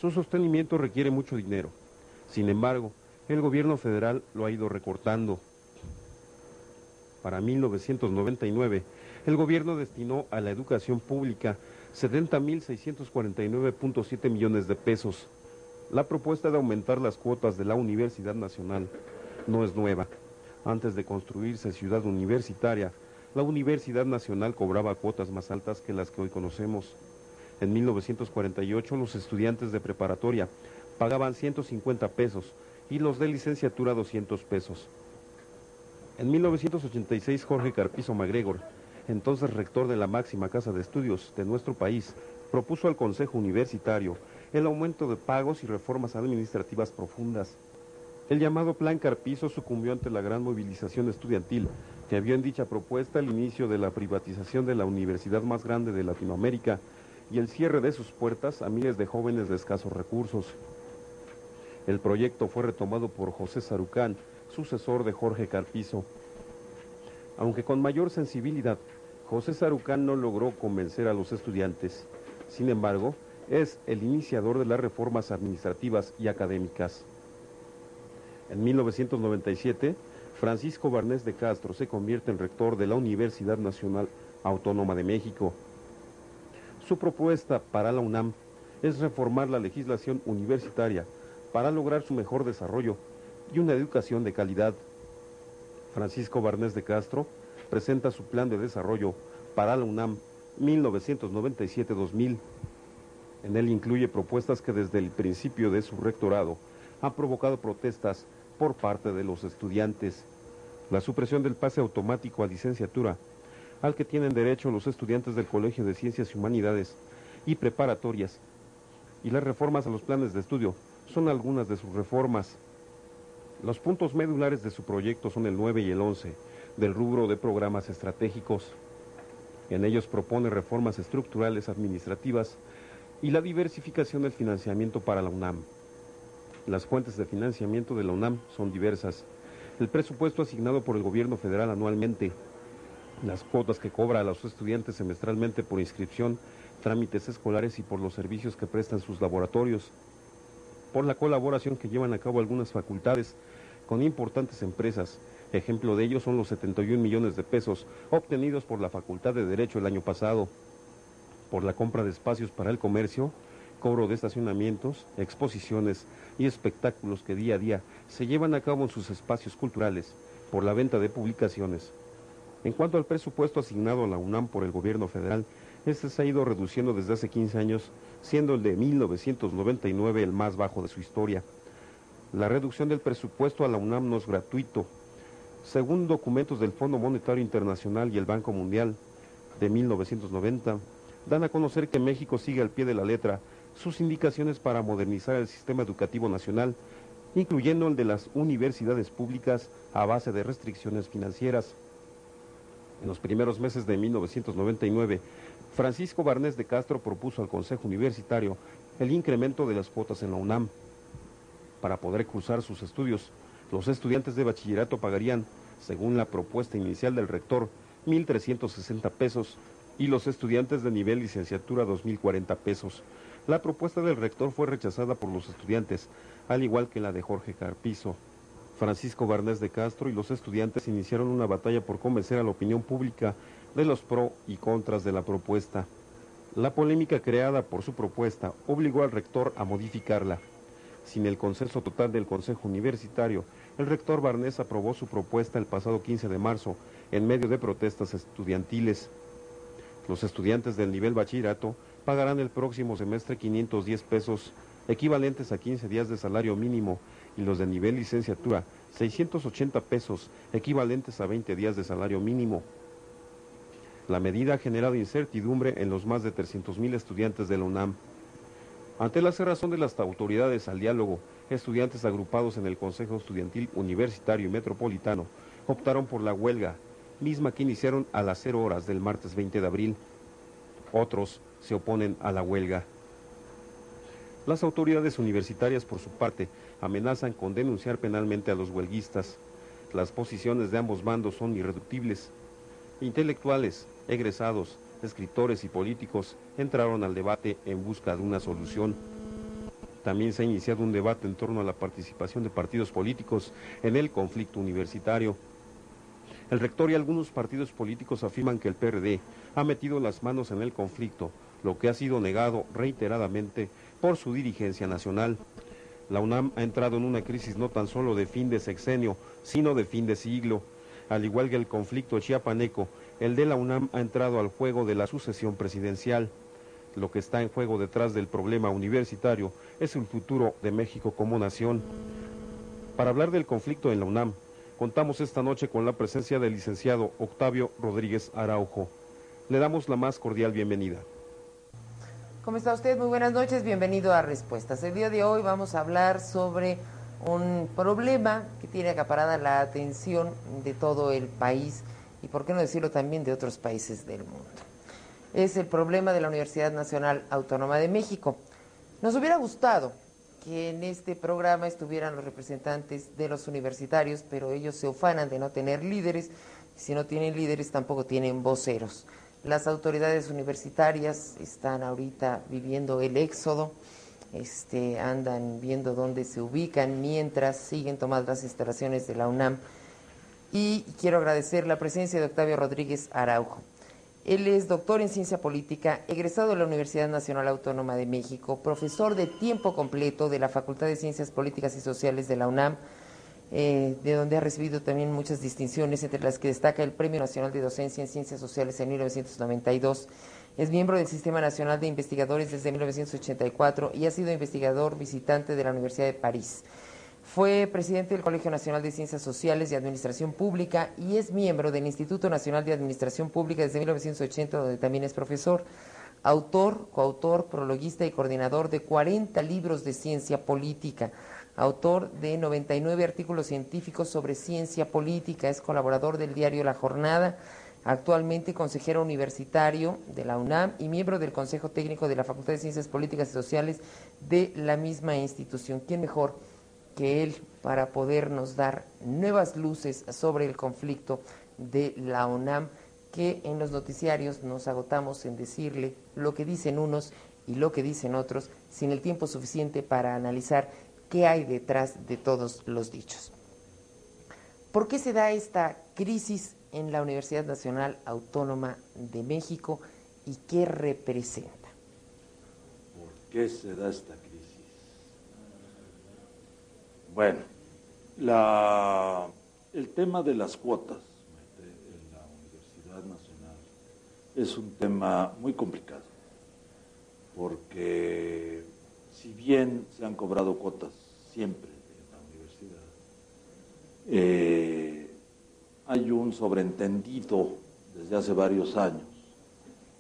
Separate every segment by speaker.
Speaker 1: Su sostenimiento requiere mucho dinero. Sin embargo, el gobierno federal lo ha ido recortando. Para 1999, el gobierno destinó a la educación pública 70.649.7 millones de pesos. La propuesta de aumentar las cuotas de la Universidad Nacional no es nueva. Antes de construirse Ciudad Universitaria, la Universidad Nacional cobraba cuotas más altas que las que hoy conocemos. En 1948, los estudiantes de preparatoria pagaban 150 pesos y los de licenciatura 200 pesos. En 1986, Jorge Carpizo MacGregor, entonces rector de la máxima casa de estudios de nuestro país, propuso al Consejo Universitario el aumento de pagos y reformas administrativas profundas. El llamado Plan Carpizo sucumbió ante la gran movilización estudiantil que vio en dicha propuesta el inicio de la privatización de la universidad más grande de Latinoamérica y el cierre de sus puertas a miles de jóvenes de escasos recursos. El proyecto fue retomado por José Sarucán, sucesor de Jorge Carpizo. Aunque con mayor sensibilidad, José Sarucán no logró convencer a los estudiantes. Sin embargo, es el iniciador de las reformas administrativas y académicas. En 1997, Francisco Barnés de Castro se convierte en rector de la Universidad Nacional Autónoma de México. Su propuesta para la UNAM es reformar la legislación universitaria para lograr su mejor desarrollo y una educación de calidad. Francisco Barnés de Castro presenta su plan de desarrollo para la UNAM 1997-2000. En él incluye propuestas que desde el principio de su rectorado han provocado protestas por parte de los estudiantes. La supresión del pase automático a licenciatura, al que tienen derecho los estudiantes del Colegio de Ciencias y Humanidades y preparatorias, y las reformas a los planes de estudio son algunas de sus reformas. Los puntos medulares de su proyecto son el 9 y el 11, del rubro de programas estratégicos. En ellos propone reformas estructurales administrativas y la diversificación del financiamiento para la UNAM. Las fuentes de financiamiento de la UNAM son diversas. El presupuesto asignado por el gobierno federal anualmente, las cuotas que cobra a los estudiantes semestralmente por inscripción, trámites escolares y por los servicios que prestan sus laboratorios, por la colaboración que llevan a cabo algunas facultades con importantes empresas. Ejemplo de ello son los 71 millones de pesos obtenidos por la Facultad de Derecho el año pasado, por la compra de espacios para el comercio, cobro de estacionamientos, exposiciones y espectáculos que día a día se llevan a cabo en sus espacios culturales, por la venta de publicaciones. En cuanto al presupuesto asignado a la UNAM por el gobierno federal, este se ha ido reduciendo desde hace 15 años, siendo el de 1999 el más bajo de su historia. La reducción del presupuesto a la UNAM no es gratuito. Según documentos del Fondo Monetario Internacional y el Banco Mundial de 1990, dan a conocer que México sigue al pie de la letra sus indicaciones para modernizar el sistema educativo nacional, incluyendo el de las universidades públicas a base de restricciones financieras. En los primeros meses de 1999, Francisco Barnés de Castro propuso al Consejo Universitario el incremento de las cuotas en la UNAM. Para poder cursar sus estudios, los estudiantes de bachillerato pagarían, según la propuesta inicial del rector, 1.360 pesos y los estudiantes de nivel licenciatura 2.040 pesos. La propuesta del rector fue rechazada por los estudiantes, al igual que la de Jorge Carpizo. Francisco Barnés de Castro y los estudiantes iniciaron una batalla por convencer a la opinión pública de los pro y contras de la propuesta. La polémica creada por su propuesta obligó al rector a modificarla. Sin el consenso total del Consejo Universitario, el rector Barnés aprobó su propuesta el pasado 15 de marzo, en medio de protestas estudiantiles. Los estudiantes del nivel bachillerato pagarán el próximo semestre 510 pesos, equivalentes a 15 días de salario mínimo, y los de nivel licenciatura 680 pesos, equivalentes a 20 días de salario mínimo. La medida ha generado incertidumbre en los más de 300,000 estudiantes de la UNAM. Ante la cerrazón de las autoridades al diálogo, estudiantes agrupados en el Consejo Estudiantil Universitario y Metropolitano optaron por la huelga, misma que iniciaron a las 0 horas del martes 20 de abril. Otros se oponen a la huelga. Las autoridades universitarias, por su parte, amenazan con denunciar penalmente a los huelguistas. Las posiciones de ambos bandos son irreductibles. Intelectuales, egresados, escritores y políticos entraron al debate en busca de una solución. También se ha iniciado un debate en torno a la participación de partidos políticos en el conflicto universitario. El rector y algunos partidos políticos afirman que el PRD ha metido las manos en el conflicto, lo que ha sido negado reiteradamente por su dirigencia nacional. La UNAM ha entrado en una crisis no tan solo de fin de sexenio, sino de fin de siglo. Al igual que el conflicto chiapaneco, el de la UNAM ha entrado al juego de la sucesión presidencial. Lo que está en juego detrás del problema universitario es el futuro de México como nación. Para hablar del conflicto en la UNAM, contamos esta noche con la presencia del licenciado Octavio Rodríguez Araujo. Le damos la más cordial bienvenida.
Speaker 2: ¿Cómo está usted? Muy buenas noches, bienvenido a Respuestas. El día de hoy vamos a hablar sobre un problema que tiene acaparada la atención de todo el país y, por qué no decirlo, también de otros países del mundo. Es el problema de la Universidad Nacional Autónoma de México. Nos hubiera gustado que en este programa estuvieran los representantes de los universitarios, pero ellos se ufanan de no tener líderes, y si no tienen líderes tampoco tienen voceros. Las autoridades universitarias están ahorita viviendo el éxodo, andan viendo dónde se ubican mientras siguen tomadas las instalaciones de la UNAM. Y quiero agradecer la presencia de Octavio Rodríguez Araujo. Él es doctor en Ciencia Política, egresado de la Universidad Nacional Autónoma de México, profesor de tiempo completo de la Facultad de Ciencias Políticas y Sociales de la UNAM, de donde ha recibido también muchas distinciones, entre las que destaca el Premio Nacional de Docencia en Ciencias Sociales en 1992. Es miembro del Sistema Nacional de Investigadores desde 1984 y ha sido investigador visitante de la Universidad de París. Fue presidente del Colegio Nacional de Ciencias Sociales y Administración Pública y es miembro del Instituto Nacional de Administración Pública desde 1980, donde también es profesor. Autor, coautor, prologuista y coordinador de 40 libros de ciencia política. Autor de 99 artículos científicos sobre ciencia política, es colaborador del diario La Jornada, actualmente consejero universitario de la UNAM y miembro del Consejo Técnico de la Facultad de Ciencias Políticas y Sociales de la misma institución. ¿Quién mejor que él para podernos dar nuevas luces sobre el conflicto de la UNAM, que en los noticiarios nos agotamos en decirle lo que dicen unos y lo que dicen otros, sin el tiempo suficiente para analizar qué hay detrás de todos los dichos? ¿Por qué se da esta crisis en la Universidad Nacional Autónoma de México y qué representa?
Speaker 3: ¿Por qué se da esta crisis? Bueno, el tema de las cuotas en la Universidad Nacional es un tema muy complicado, porque si bien se han cobrado cuotas siempre en la universidad, hay un sobreentendido desde hace varios años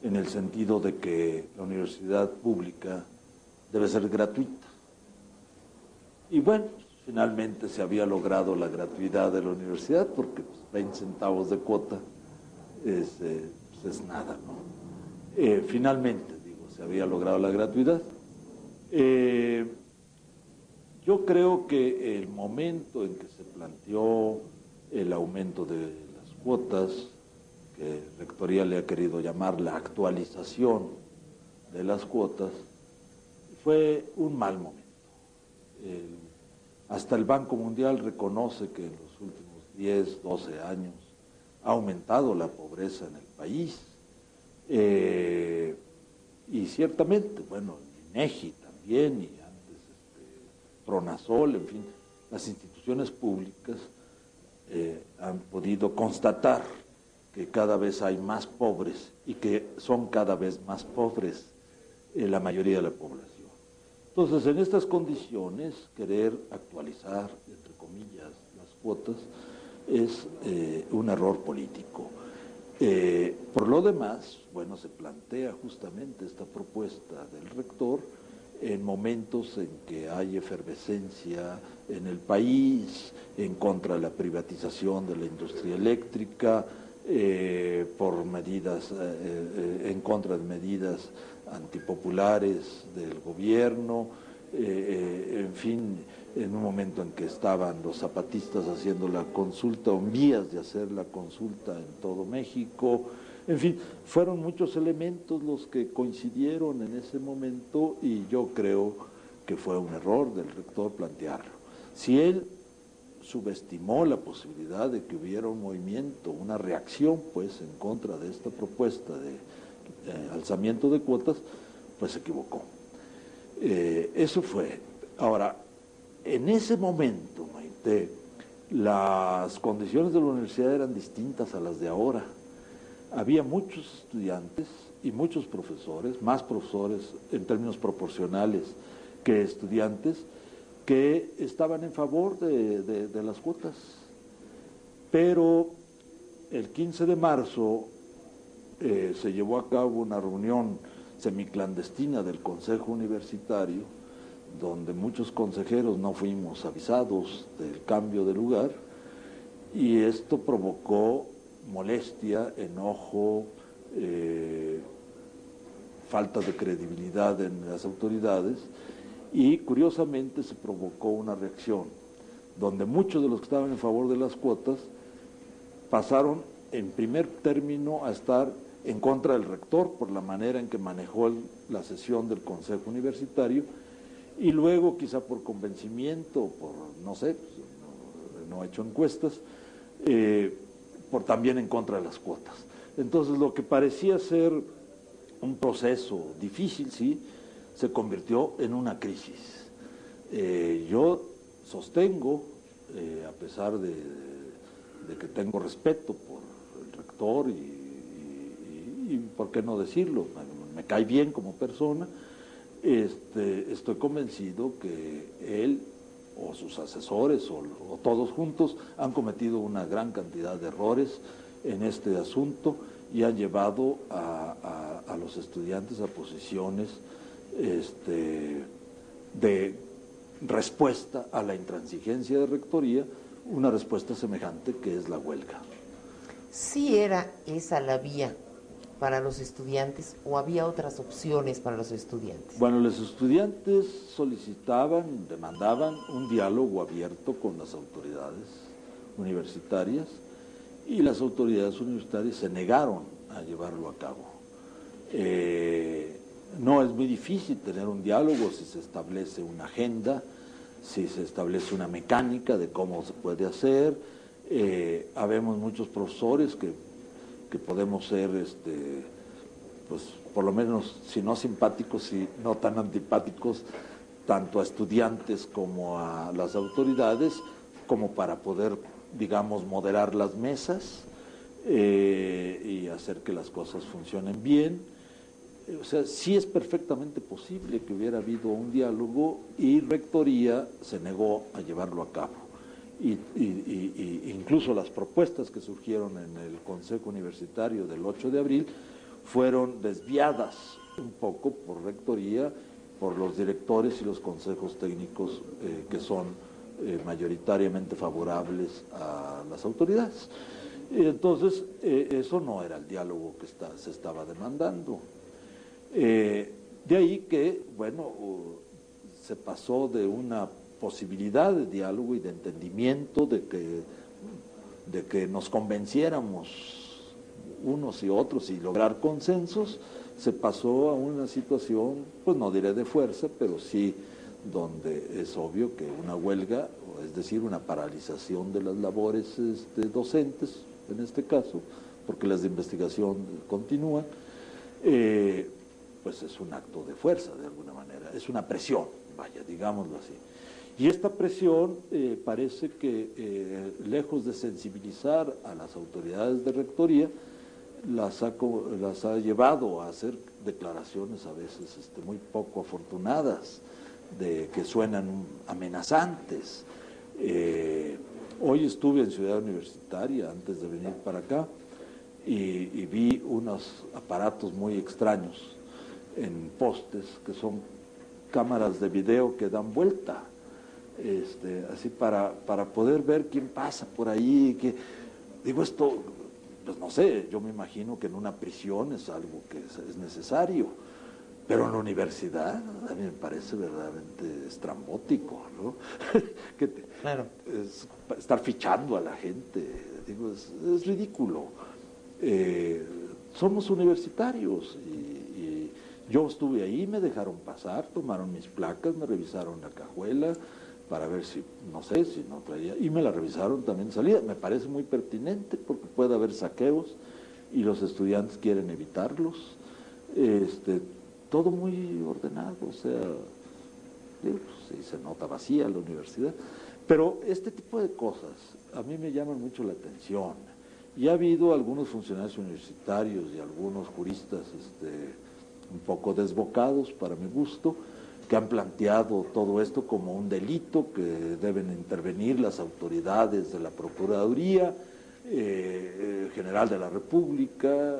Speaker 3: en el sentido de que la universidad pública debe ser gratuita. Y bueno, finalmente se había logrado la gratuidad de la universidad, porque 20 centavos de cuota es nada, ¿no? Finalmente, se había logrado la gratuidad. Yo creo que el momento en que se planteó el aumento de las cuotas, que Rectoría le ha querido llamar la actualización de las cuotas, fue un mal momento. Hasta el Banco Mundial reconoce que en los últimos 10, 12 años ha aumentado la pobreza en el país. Y ciertamente, bueno, INEGI también, y antes Pronasol, en fin, las instituciones públicas han podido constatar que cada vez hay más pobres y que son cada vez más pobres la mayoría de la población. Entonces, en estas condiciones, querer actualizar, entre comillas, las cuotas es un error político. Por lo demás, bueno, se plantea justamente esta propuesta del rector en momentos en que hay efervescencia en el país, en contra de la privatización de la industria eléctrica, por medidas, en contra de medidas antipopulares del gobierno, en fin, en un momento en que estaban los zapatistas haciendo la consulta, o en vías de hacer la consulta en todo México, en fin, fueron muchos elementos los que coincidieron en ese momento, y yo creo que fue un error del rector plantearlo. Si él subestimó la posibilidad de que hubiera un movimiento, una reacción, pues, en contra de esta propuesta de alzamiento de cuotas, pues se equivocó. Eso fue. Ahora, en ese momento, Maite, las condiciones de la universidad eran distintas a las de ahora. Había muchos estudiantes y muchos profesores, más profesores en términos proporcionales que estudiantes, que estaban en favor de las cuotas. Pero el 15 de marzo se llevó a cabo una reunión semiclandestina del Consejo Universitario, donde muchos consejeros no fuimos avisados del cambio de lugar, y esto provocó molestia, enojo, falta de credibilidad en las autoridades, y curiosamente se provocó una reacción, donde muchos de los que estaban en favor de las cuotas pasaron en primer término a estar en contra del rector por la manera en que manejó la sesión del Consejo Universitario, y luego quizá por convencimiento, por no sé, no he hecho encuestas, por también en contra de las cuotas. Entonces lo que parecía ser un proceso difícil, sí, se convirtió en una crisis. Yo sostengo, a pesar de que tengo respeto por el rector y por qué no decirlo, me cae bien como persona, estoy convencido que él o sus asesores o todos juntos han cometido una gran cantidad de errores en este asunto y han llevado a los estudiantes a posiciones de respuesta a la intransigencia de rectoría, una respuesta semejante que es la huelga.
Speaker 2: ¿Sí era esa la vía para los estudiantes o había otras opciones para los estudiantes?
Speaker 3: Bueno, los estudiantes solicitaban, demandaban un diálogo abierto con las autoridades universitarias y las autoridades universitarias se negaron a llevarlo a cabo. No es muy difícil tener un diálogo si se establece una agenda, si se establece una mecánica de cómo se puede hacer. Habemos muchos profesores que podemos ser, pues por lo menos, si no simpáticos, si no tan antipáticos, tanto a estudiantes como a las autoridades, como para poder, digamos, moderar las mesas y hacer que las cosas funcionen bien. O sea, sí es perfectamente posible que hubiera habido un diálogo y Rectoría se negó a llevarlo a cabo. Y incluso las propuestas que surgieron en el Consejo Universitario del 8 de abril fueron desviadas un poco por Rectoría, por los directores y los consejos técnicos que son mayoritariamente favorables a las autoridades. Entonces, eso no era el diálogo que se estaba demandando. De ahí que, bueno, se pasó de una posibilidad de diálogo y de entendimiento, de que nos convenciéramos unos y otros y lograr consensos, se pasó a una situación, pues no diré de fuerza, pero sí donde es obvio que una huelga, es decir, una paralización de las labores docentes, en este caso, porque las de investigación continúan, pues es un acto de fuerza de alguna manera, es una presión, vaya, digámoslo así. Y esta presión parece que, lejos de sensibilizar a las autoridades de Rectoría, las ha llevado a hacer declaraciones a veces muy poco afortunadas, que suenan amenazantes. Hoy estuve en Ciudad Universitaria antes de venir para acá y vi unos aparatos muy extraños en postes que son cámaras de video que dan vuelta, así para poder ver quién pasa por ahí. Digo, esto, pues no sé, yo me imagino que en una prisión es algo que es necesario, pero en la universidad a mí me parece verdaderamente estrambótico, ¿no?
Speaker 2: Claro.
Speaker 3: Estar fichando a la gente, digo, es ridículo. Somos universitarios y Yo estuve ahí, me dejaron pasar, tomaron mis placas, me revisaron la cajuela para ver si, no sé, si no traía, y me la revisaron también salida. Me parece muy pertinente porque puede haber saqueos y los estudiantes quieren evitarlos. Todo muy ordenado, o sea, pues, sí, se nota vacía la universidad. Pero este tipo de cosas a mí me llaman mucho la atención. Y ha habido algunos funcionarios universitarios y algunos juristas un poco desbocados, para mi gusto, que han planteado todo esto como un delito, que deben intervenir las autoridades de la Procuraduría General de la República,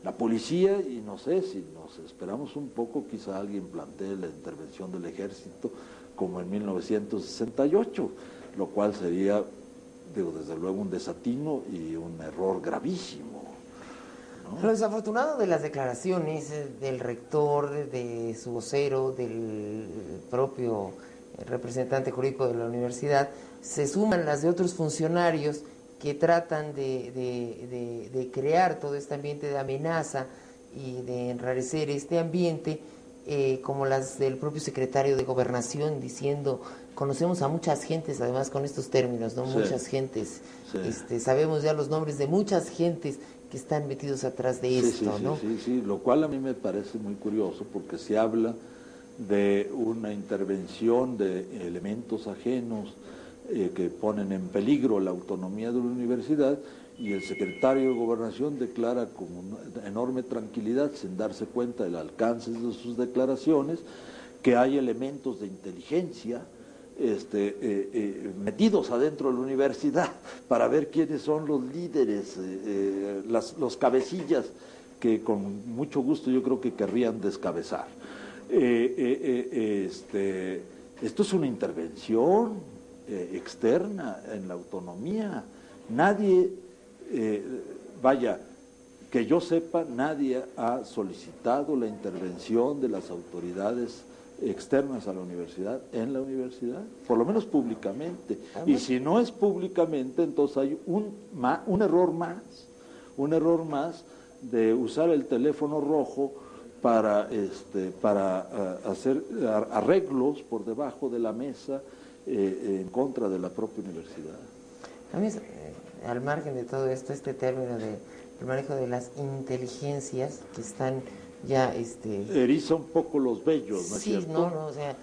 Speaker 3: la policía, y no sé, si nos esperamos un poco, quizá alguien plantee la intervención del ejército como en 1968, lo cual sería, digo, desde luego un desatino y un error gravísimo, ¿no?
Speaker 2: Lo desafortunado de las declaraciones del rector, de su vocero, del propio representante jurídico de la universidad, se suman las de otros funcionarios que tratan de crear todo este ambiente de amenaza y de enrarecer este ambiente, como las del propio secretario de Gobernación diciendo, conocemos a muchas gentes, además con estos términos, ¿no? Sí. Muchas gentes, sí. Sabemos ya los nombres de muchas gentes que están metidos atrás de esto, ¿no?
Speaker 3: Sí, lo cual a mí me parece muy curioso porque se habla de una intervención de elementos ajenos que ponen en peligro la autonomía de la universidad, y el secretario de Gobernación declara con una enorme tranquilidad, sin darse cuenta del alcance de sus declaraciones, que hay elementos de inteligencia metidos adentro de la universidad para ver quiénes son los líderes, los cabecillas que con mucho gusto yo creo que querrían descabezar. Esto es una intervención externa en la autonomía. Nadie, que yo sepa, nadie ha solicitado la intervención de las autoridades externas a la universidad, en la universidad, por lo menos públicamente. Y si no es públicamente, entonces hay un error más de usar el teléfono rojo para hacer arreglos por debajo de la mesa en contra de la propia universidad.
Speaker 2: A mí, al margen de todo esto, este término del manejo de las inteligencias que están ya
Speaker 3: eriza un poco los vellos, ¿no es cierto?
Speaker 2: Sí, no, o sea,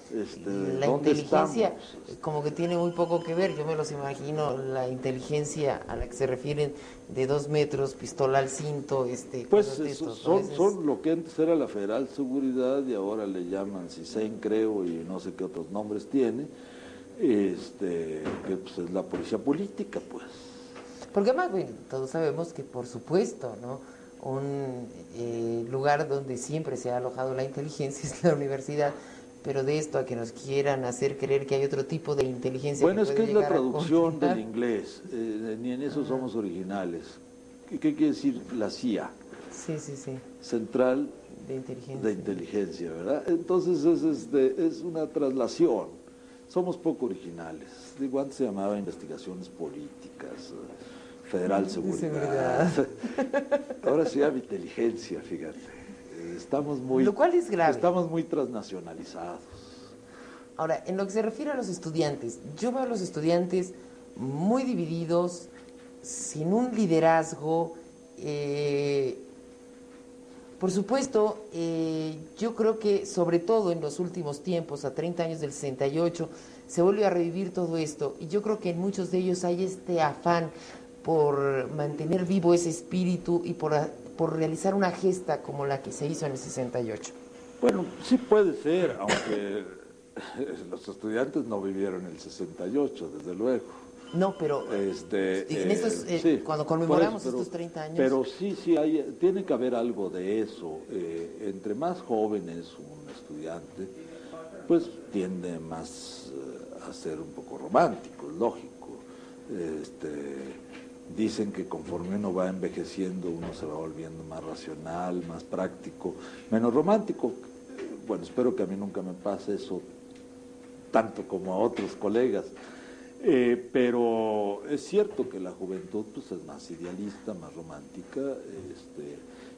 Speaker 2: la inteligencia como que tiene muy poco que ver. Yo me los imagino, la inteligencia a la que se refieren de 2 metros, pistola al cinto,
Speaker 3: pues son lo que antes era la Federal Seguridad y ahora le llaman CISEN, creo, y no sé qué otros nombres tiene, que pues es la policía política, pues.
Speaker 2: Porque además, bueno, todos sabemos que, por supuesto, ¿no?, un lugar donde siempre se ha alojado la inteligencia es la universidad, pero de esto a que nos quieran hacer creer que hay otro tipo de inteligencia.
Speaker 3: Bueno, es que es la traducción del inglés, ni en eso somos originales. ¿Qué quiere decir la CIA?
Speaker 2: Sí.
Speaker 3: Central de Inteligencia, ¿verdad? Entonces es una traslación. Somos poco originales. Digo, antes se llamaba Investigaciones Políticas, Federal Seguridad. Ahora se llama inteligencia, fíjate. Estamos muy,
Speaker 2: lo cual es grave.
Speaker 3: Estamos muy transnacionalizados.
Speaker 2: Ahora, en lo que se refiere a los estudiantes, yo veo a los estudiantes muy divididos, sin un liderazgo. Por supuesto, yo creo que sobre todo en los últimos tiempos, a 30 años del 68, se vuelve a revivir todo esto, y yo creo que en muchos de ellos hay este afán por mantener vivo ese espíritu y por realizar una gesta como la que se hizo en el 68.
Speaker 3: Bueno, sí puede ser, aunque los estudiantes no vivieron el 68, desde luego.
Speaker 2: No, pero en estos, sí, cuando conmemoramos estos 30 años...
Speaker 3: Pero sí, tiene que haber algo de eso. Entre más jóvenes un estudiante, pues tiende más a ser un poco romántico, lógico. Dicen que conforme uno va envejeciendo, uno se va volviendo más racional, más práctico, menos romántico. Bueno, espero que a mí nunca me pase eso tanto como a otros colegas. Pero es cierto que la juventud pues, es más idealista, más romántica,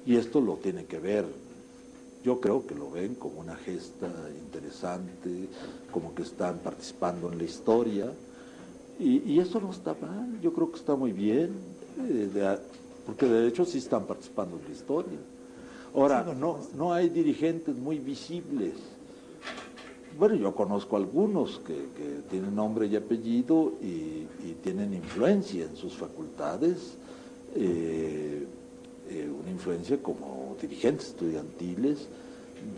Speaker 3: y esto lo tiene que ver Yo creo que lo ven como una gesta interesante, como que están participando en la historia, y eso no está mal, yo creo que está muy bien, porque de hecho sí están participando en la historia. Ahora, no hay dirigentes muy visibles. Bueno, yo conozco algunos que tienen nombre y apellido y tienen influencia en sus facultades, una influencia como dirigentes estudiantiles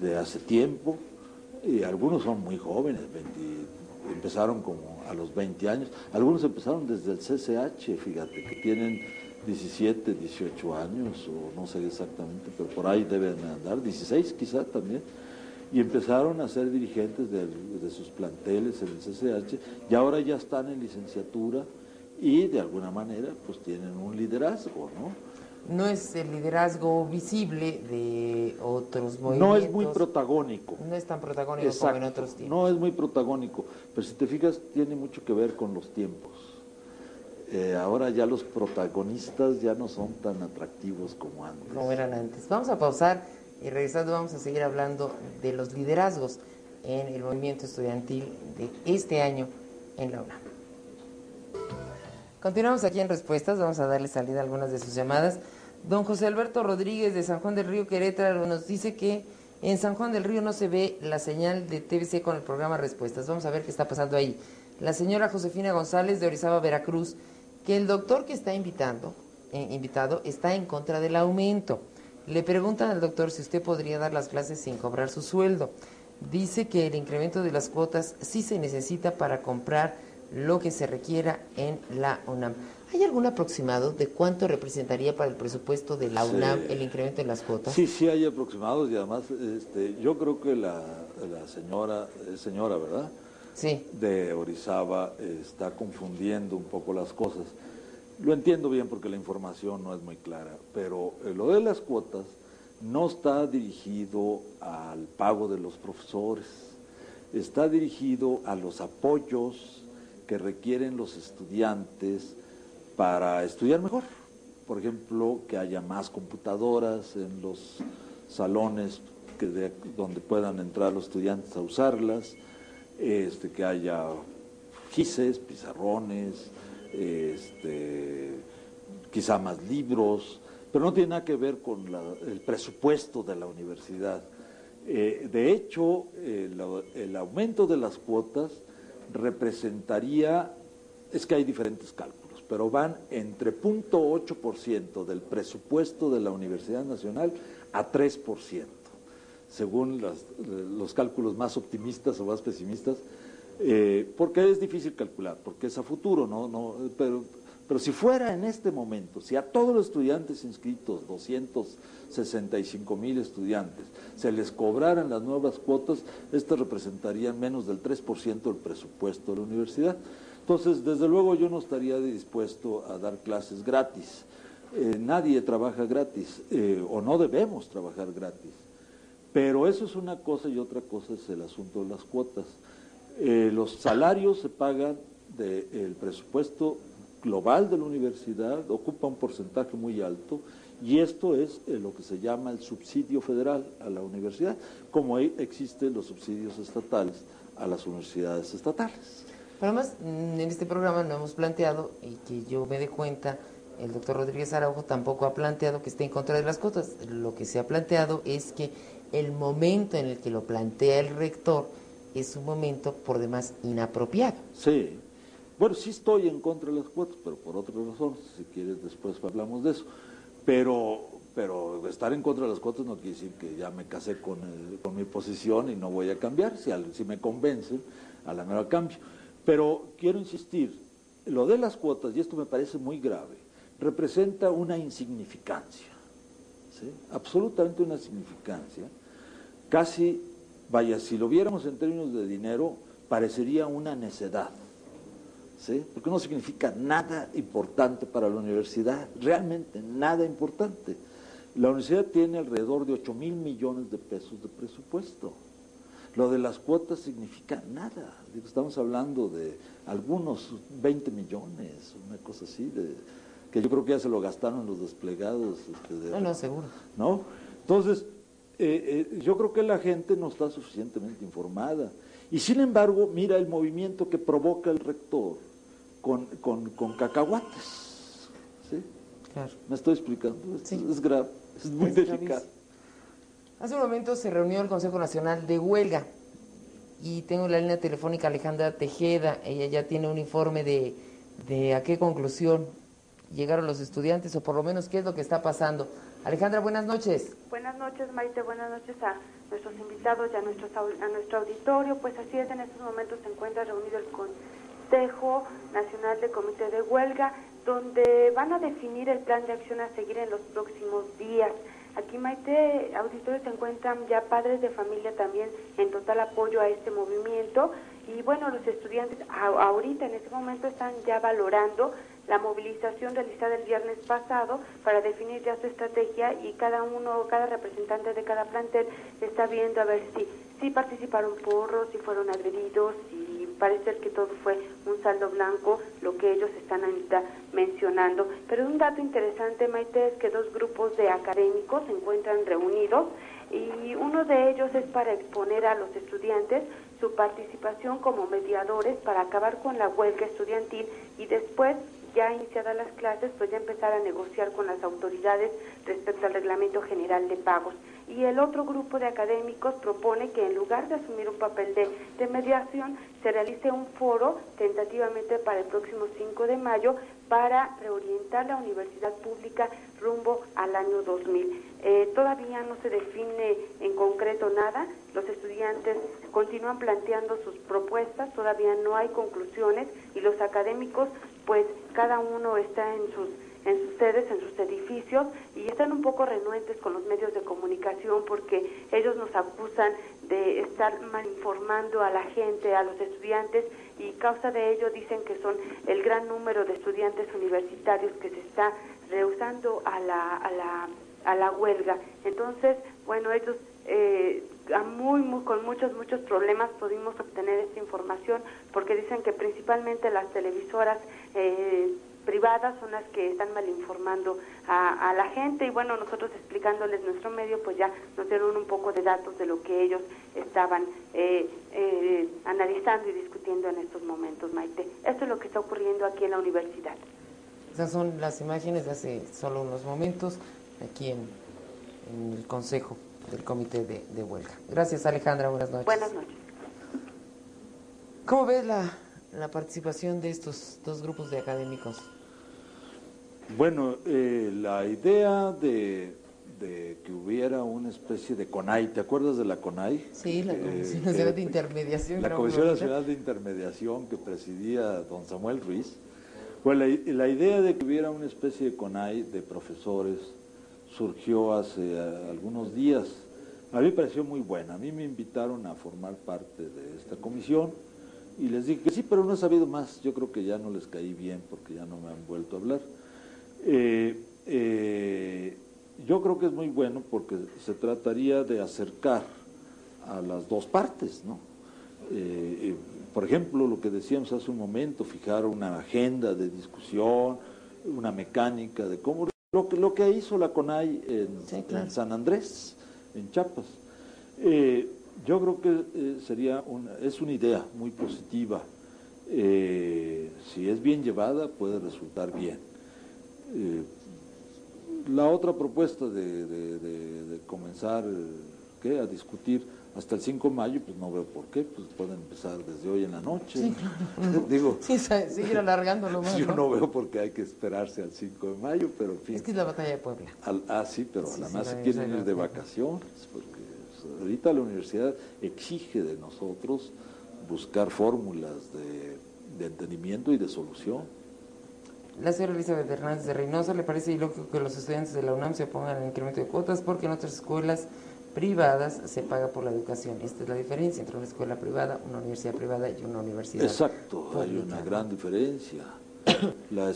Speaker 3: de hace tiempo, y algunos son muy jóvenes, empezaron como a los 20 años, algunos empezaron desde el CCH, fíjate, que tienen 17, 18 años, o no sé exactamente, pero por ahí deben andar, 16 quizá también, y empezaron a ser dirigentes de sus planteles en el CCH, y ahora ya están en licenciatura, y de alguna manera pues tienen un liderazgo, ¿no?
Speaker 2: No es el liderazgo visible de otros movimientos.
Speaker 3: No es muy protagónico.
Speaker 2: No es tan protagónico. Exacto, como en otros tiempos.
Speaker 3: No es muy protagónico, pero si te fijas tiene mucho que ver con los tiempos. Ahora ya los protagonistas ya no son tan atractivos como antes.
Speaker 2: Como eran antes. Vamos a pausar y regresando vamos a seguir hablando de los liderazgos en el movimiento estudiantil de este año en la UNAM. Continuamos aquí en Respuestas, vamos a darle salida a algunas de sus llamadas. Don José Alberto Rodríguez de San Juan del Río, Querétaro, nos dice que en San Juan del Río no se ve la señal de TVC con el programa Respuestas. Vamos a ver qué está pasando ahí. La señora Josefina González de Orizaba, Veracruz, que el doctor que está invitado está en contra del aumento. Le preguntan al doctor si usted podría dar las clases sin cobrar su sueldo. Dice que el incremento de las cuotas sí se necesita para comprar lo que se requiera en la UNAM. ¿Hay algún aproximado de cuánto representaría para el presupuesto de la UNAM el incremento de las cuotas?
Speaker 3: Sí hay aproximados, y además yo creo que la señora, ¿verdad?
Speaker 2: Sí.
Speaker 3: De Orizaba está confundiendo un poco las cosas. Lo entiendo bien porque la información no es muy clara, pero lo de las cuotas no está dirigido al pago de los profesores, está dirigido a los apoyos que requieren los estudiantes para estudiar mejor. Por ejemplo, que haya más computadoras en los salones donde puedan entrar los estudiantes a usarlas, que haya gises, pizarrones, quizá más libros, pero no tiene nada que ver con el presupuesto de la universidad. De hecho, el aumento de las cuotas representaría, es que hay diferentes cálculos, pero van entre 0.8% del presupuesto de la Universidad Nacional a 3%, según los cálculos más optimistas o más pesimistas, porque es difícil calcular, porque es a futuro, pero si fuera en este momento, si a todos los estudiantes inscritos, 265,000 estudiantes, se les cobraran las nuevas cuotas, estas representarían menos del 3% del presupuesto de la universidad. Entonces, desde luego yo no estaría dispuesto a dar clases gratis. Nadie trabaja gratis, o no debemos trabajar gratis. Pero eso es una cosa, y otra cosa es el asunto de las cuotas. Los salarios se pagan del presupuesto global de la universidad, ocupa un porcentaje muy alto, y esto es lo que se llama el subsidio federal a la universidad, como existen los subsidios estatales a las universidades estatales.
Speaker 2: Pero además, en este programa no hemos planteado, y que yo me dé cuenta, el doctor Rodríguez Araujo tampoco ha planteado que esté en contra de las cuotas. Lo que se ha planteado es que el momento en el que lo plantea el rector es un momento por demás inapropiado.
Speaker 3: Sí. Bueno, sí estoy en contra de las cuotas, pero por otras razones, si quieres después hablamos de eso. Pero estar en contra de las cuotas no quiere decir que ya me casé con mi posición y no voy a cambiar, si me convencen, a la mera cambio. Pero quiero insistir, lo de las cuotas, y esto me parece muy grave, representa una insignificancia, ¿sí? Absolutamente una insignificancia. Casi, vaya, si lo viéramos en términos de dinero, parecería una necedad. ¿Sí? Porque no significa nada importante para la universidad, realmente nada importante. La universidad tiene alrededor de 8,000 millones de pesos de presupuesto. Lo de las cuotas significa nada. Estamos hablando de algunos 20 millones, una cosa así, que yo creo que ya se lo gastaron los desplegados.
Speaker 2: No, seguro.
Speaker 3: ¿No? Entonces, yo creo que la gente no está suficientemente informada. Y sin embargo, mira el movimiento que provoca el rector con cacahuates. ¿Sí?
Speaker 2: Claro.
Speaker 3: ¿Me estoy explicando?
Speaker 2: Sí.
Speaker 3: Es grave, es muy delicado.
Speaker 2: Gravísimo. Hace un momento se reunió el Consejo Nacional de Huelga y tengo en la línea telefónica a Alejandra Tejeda. Ella ya tiene un informe de a qué conclusión llegaron los estudiantes o por lo menos qué es lo que está pasando. Alejandra, buenas noches.
Speaker 4: Buenas noches, Maite, buenas noches a nuestros invitados y a nuestro auditorio. Pues así es, en estos momentos se encuentra reunido el Consejo Nacional de Comité de Huelga, donde van a definir el plan de acción a seguir en los próximos días. Aquí, Maite, auditores, se encuentran ya padres de familia también en total apoyo a este movimiento. Y bueno, los estudiantes ahorita en este momento están ya valorando la movilización realizada el viernes pasado para definir ya su estrategia, y cada representante de cada plantel está viendo a ver si participaron porros, si fueron agredidos, y parece ser que todo fue un saldo blanco, lo que ellos están ahorita mencionando. Pero un dato interesante, Maite, es que 2 grupos de académicos se encuentran reunidos, y uno de ellos es para exponer a los estudiantes su participación como mediadores para acabar con la huelga estudiantil, y después, ya iniciadas las clases, pues ya empezar a negociar con las autoridades respecto al Reglamento General de Pagos. Y el otro grupo de académicos propone que en lugar de asumir un papel de mediación, se realice un foro tentativamente para el próximo 5 de mayo para reorientar la universidad pública rumbo al año 2000. Todavía no se define en concreto nada, los estudiantes continúan planteando sus propuestas, todavía no hay conclusiones, y los académicos pues cada uno está en sus sedes, en sus edificios, y están un poco renuentes con los medios de comunicación porque ellos nos acusan de estar mal informando a la gente, a los estudiantes, y causa de ello dicen que son el gran número de estudiantes universitarios que se está rehusando a la huelga. Entonces, bueno, ellos con muchos problemas pudimos obtener esta información, porque dicen que principalmente las televisoras privadas son las que están mal informando a la gente, y bueno, nosotros explicándoles nuestro medio, pues ya nos dieron un poco de datos de lo que ellos estaban analizando y discutiendo en estos momentos, Maite. Esto es lo que está ocurriendo aquí en la universidad.
Speaker 2: Esas son las imágenes de hace solo unos momentos aquí en el Consejo del Comité de Huelga. Gracias, Alejandra, buenas noches.
Speaker 4: Buenas noches.
Speaker 2: ¿Cómo ves la participación de estos 2 grupos de académicos?
Speaker 3: Bueno, la idea de que hubiera una especie de CONAI, ¿te acuerdas de la CONAI?
Speaker 2: Sí, la Comisión Nacional de Intermediación.
Speaker 3: La Comisión Nacional de Intermediación que presidía don Samuel Ruiz. Bueno, la idea de que hubiera una especie de CONAI de profesores surgió hace algunos días. A mí me pareció muy buena. A mí me invitaron a formar parte de esta comisión y les dije que sí, pero no he sabido más. Yo creo que ya no les caí bien porque ya no me han vuelto a hablar. Yo creo que es muy bueno porque se trataría de acercar a las 2 partes, ¿no? Por ejemplo, lo que decíamos hace un momento, fijar una agenda de discusión, una mecánica de cómo... Lo que hizo la CONAI en San Andrés, en Chiapas. Yo creo que es una idea muy positiva. Si es bien llevada, puede resultar bien. La otra propuesta de comenzar a discutir hasta el 5 de mayo, pues no veo por qué, pues pueden empezar desde hoy en la noche.
Speaker 2: Sí, claro.
Speaker 3: Digo,
Speaker 2: sí, seguir alargándolo más.
Speaker 3: Yo no veo por qué hay que esperarse al 5 de mayo, pero en fin.
Speaker 2: Es que es la batalla de Puebla.
Speaker 3: Sí, pero
Speaker 2: Sí,
Speaker 3: además
Speaker 2: sí,
Speaker 3: se quieren ir de vacaciones, porque ahorita la universidad exige de nosotros buscar fórmulas de entendimiento y de solución.
Speaker 2: La señora Elizabeth Hernández de Reynosa, ¿le parece ilógico que los estudiantes de la UNAM se opongan al incremento de cuotas porque en otras escuelas privadas se paga por la educación? Esta es la diferencia entre una escuela privada, una universidad privada y una universidad
Speaker 3: Exacto,
Speaker 2: pública.
Speaker 3: hay una gran diferencia.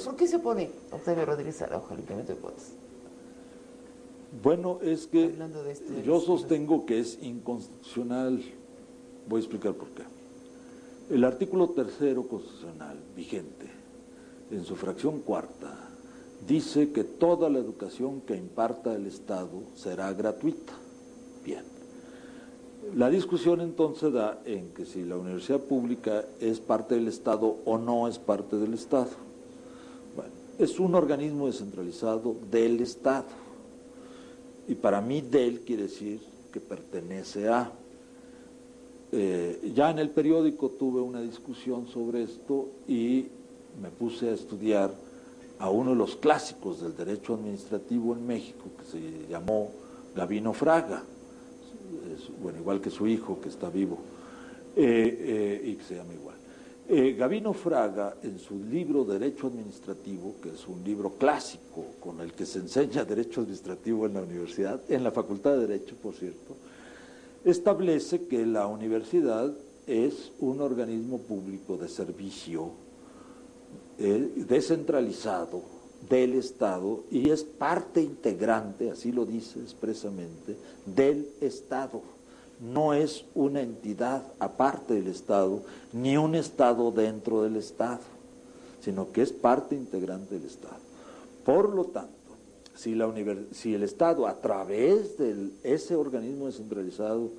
Speaker 2: ¿Por qué se opone Octavio Rodríguez Araujo al incremento de cuotas?
Speaker 3: Bueno, es que
Speaker 2: de
Speaker 3: yo sostengo que es inconstitucional. Voy a explicar por qué. El artículo 3º constitucional vigente, en su fracción 4ª, dice que toda la educación que imparta el Estado será gratuita. Bien. La discusión entonces da en que si la universidad pública es parte del Estado o no es parte del Estado. Bueno, es un organismo descentralizado del Estado. Y para mí del quiere decir que pertenece a. Ya en el periódico tuve una discusión sobre esto y me puse a estudiar a uno de los clásicos del derecho administrativo en México, que se llamó Gavino Fraga, bueno, igual que su hijo, que está vivo, y que se llama igual. Gavino Fraga, en su libro Derecho Administrativo, que es un libro clásico con el que se enseña Derecho Administrativo en la universidad, en la Facultad de Derecho, por cierto, establece que la universidad es un organismo público de servicio descentralizado del Estado y es parte integrante, así lo dice expresamente, del Estado. No es una entidad aparte del Estado, ni un Estado dentro del Estado, sino que es parte integrante del Estado. Por lo tanto, si el Estado, a través de ese organismo descentralizado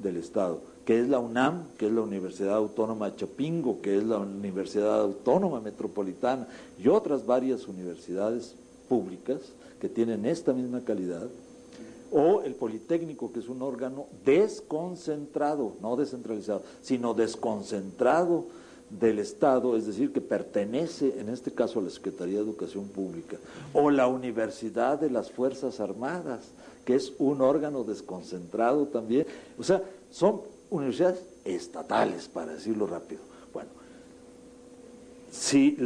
Speaker 3: del Estado, que es la UNAM, que es la Universidad Autónoma de Chapingo, que es la Universidad Autónoma Metropolitana y otras varias universidades públicas que tienen esta misma calidad, o el Politécnico, que es un órgano desconcentrado, no descentralizado, sino desconcentrado del Estado, es decir, que pertenece, en este caso, a la Secretaría de Educación Pública, o la Universidad de las Fuerzas Armadas, que es un órgano desconcentrado también. O sea, son universidades estatales, para decirlo rápido. Bueno, si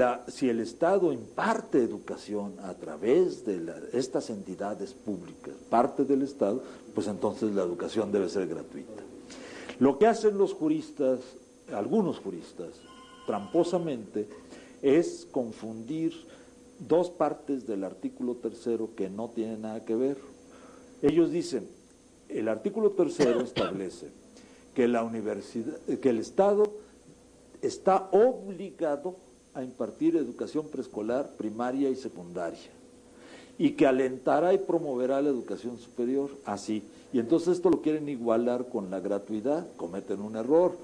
Speaker 3: el Estado imparte educación a través de estas entidades públicas, parte del Estado, pues entonces la educación debe ser gratuita. Lo que hacen los juristas, algunos juristas, tramposamente, es confundir dos partes del artículo 3 que no tienen nada que ver. Ellos dicen, el artículo 3 establece que el Estado está obligado a impartir educación preescolar, primaria y secundaria, y que alentará y promoverá la educación superior, así. Y entonces esto lo quieren igualar con la gratuidad, cometen un error.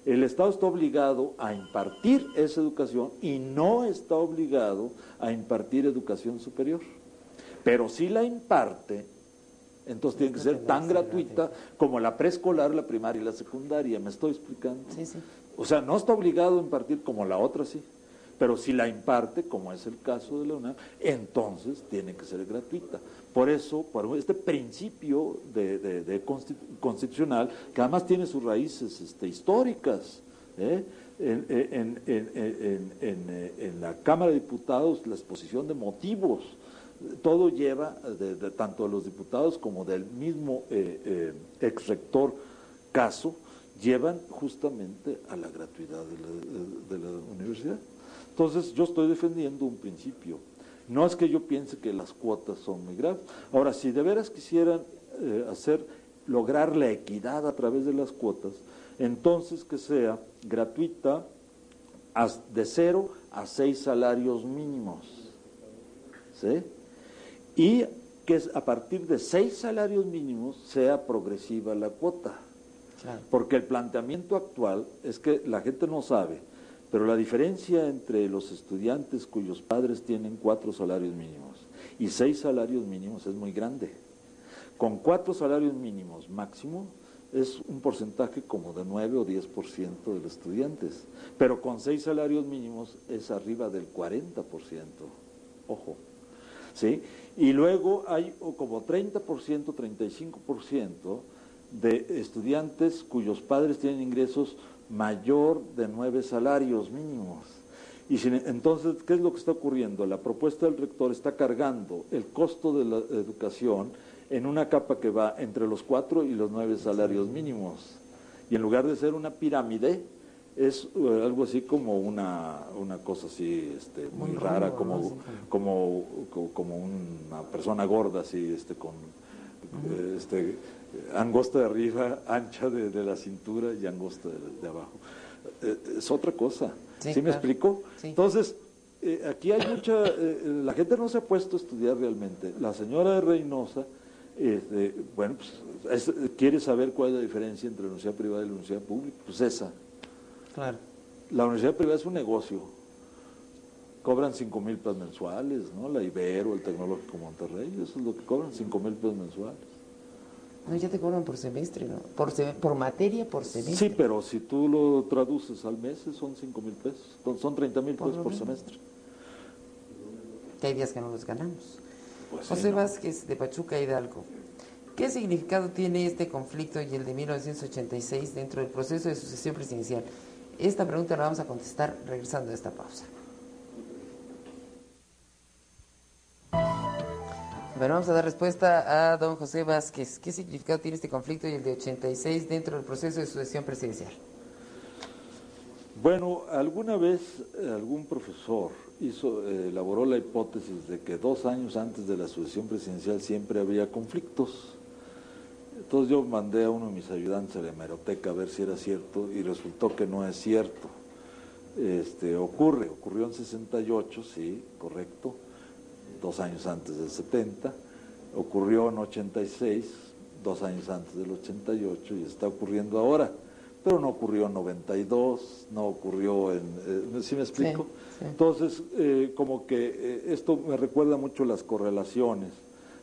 Speaker 3: El Estado está obligado a impartir esa educación y no está obligado a impartir educación superior. Pero si la imparte, entonces tiene que ser tan gratuita como la preescolar, la primaria y la secundaria. ¿Me estoy explicando?
Speaker 2: Sí, sí.
Speaker 3: O sea, no está obligado a impartir como la otra, sí. Pero si la imparte, como es el caso de la UNAM, entonces tiene que ser gratuita. Por eso, por este principio constitucional, que además tiene sus raíces históricas, en la Cámara de Diputados, la exposición de motivos, todo lleva, tanto de los diputados como del mismo ex rector Caso, llevan justamente a la gratuidad de la universidad. Entonces, yo estoy defendiendo un principio. No es que yo piense que las cuotas son muy graves. Ahora, si de veras quisieran lograr la equidad a través de las cuotas, entonces que sea gratuita de 0 a 6 salarios mínimos. ¿Sí? Y que a partir de 6 salarios mínimos sea progresiva la cuota. Claro. Porque el planteamiento actual es que la gente no sabe, pero la diferencia entre los estudiantes cuyos padres tienen 4 salarios mínimos y 6 salarios mínimos es muy grande. Con 4 salarios mínimos máximo es un porcentaje como de 9 o 10% de los estudiantes, pero con 6 salarios mínimos es arriba del 40%. Ojo. ¿Sí? Y luego hay como 30%, 35% de estudiantes cuyos padres tienen ingresos mayor de 9 salarios mínimos. Y entonces, ¿qué es lo que está ocurriendo? La propuesta del rector está cargando el costo de la educación en una capa que va entre los 4 y los 9 salarios mínimos. Y en lugar de ser una pirámide, es algo así como una cosa así muy rara, como una persona gorda, así, con angosta de arriba, ancha de la cintura y angosta de abajo. Es otra cosa. ¿Sí me explico? Sí. Entonces, aquí hay la gente no se ha puesto a estudiar realmente. La señora de Reynosa Bueno, pues, ¿quieres saber cuál es la diferencia entre la universidad privada y la universidad pública? Pues esa.
Speaker 2: Claro.
Speaker 3: La universidad privada es un negocio. Cobran 5,000 pesos mensuales, ¿no? La Ibero, el Tecnológico Monterrey, eso es lo que cobran, 5,000 pesos mensuales.
Speaker 2: No, ya te cobran por semestre, ¿no? Por materia, por semestre.
Speaker 3: Sí, pero si tú lo traduces al mes, son 5,000 pesos. Son 30,000 pesos por semestre.
Speaker 2: Que hay días que no los ganamos.
Speaker 3: Pues
Speaker 2: José
Speaker 3: sí, ¿no?
Speaker 2: Vázquez, de Pachuca, Hidalgo. ¿Qué significado tiene este conflicto y el de 1986 dentro del proceso de sucesión presidencial? Esta pregunta la vamos a contestar regresando a esta pausa. Bueno, vamos a dar respuesta a don José Vázquez. ¿Qué significado tiene este conflicto y el de 86 dentro del proceso de sucesión presidencial?
Speaker 3: Bueno, alguna vez algún profesor elaboró la hipótesis de que 2 años antes de la sucesión presidencial siempre había conflictos. Entonces yo mandé a uno de mis ayudantes a la hemeroteca a ver si era cierto y resultó que no es cierto. Ocurrió en 68, sí, correcto, 2 años antes del 70, ocurrió en 86, 2 años antes del 88 y está ocurriendo ahora, pero no ocurrió en 92, no ocurrió ¿sí me explico?
Speaker 2: Sí, sí.
Speaker 3: Entonces, como que esto me recuerda mucho las correlaciones.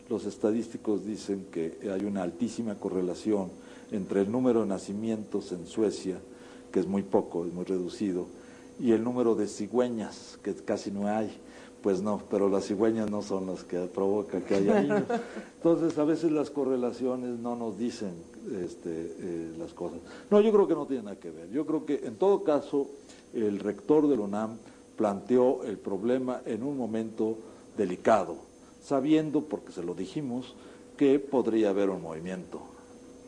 Speaker 3: Los estadísticos dicen que hay una altísima correlación entre el número de nacimientos en Suecia, que es muy poco, es muy reducido, y el número de cigüeñas, que casi no hay. Pues no, pero las cigüeñas no son las que provocan que haya niños. Entonces, a veces las correlaciones no nos dicen las cosas. No, yo creo que no tiene nada que ver. Yo creo que, en todo caso, el rector de la UNAM planteó el problema en un momento delicado, sabiendo, porque se lo dijimos, que podría haber un movimiento,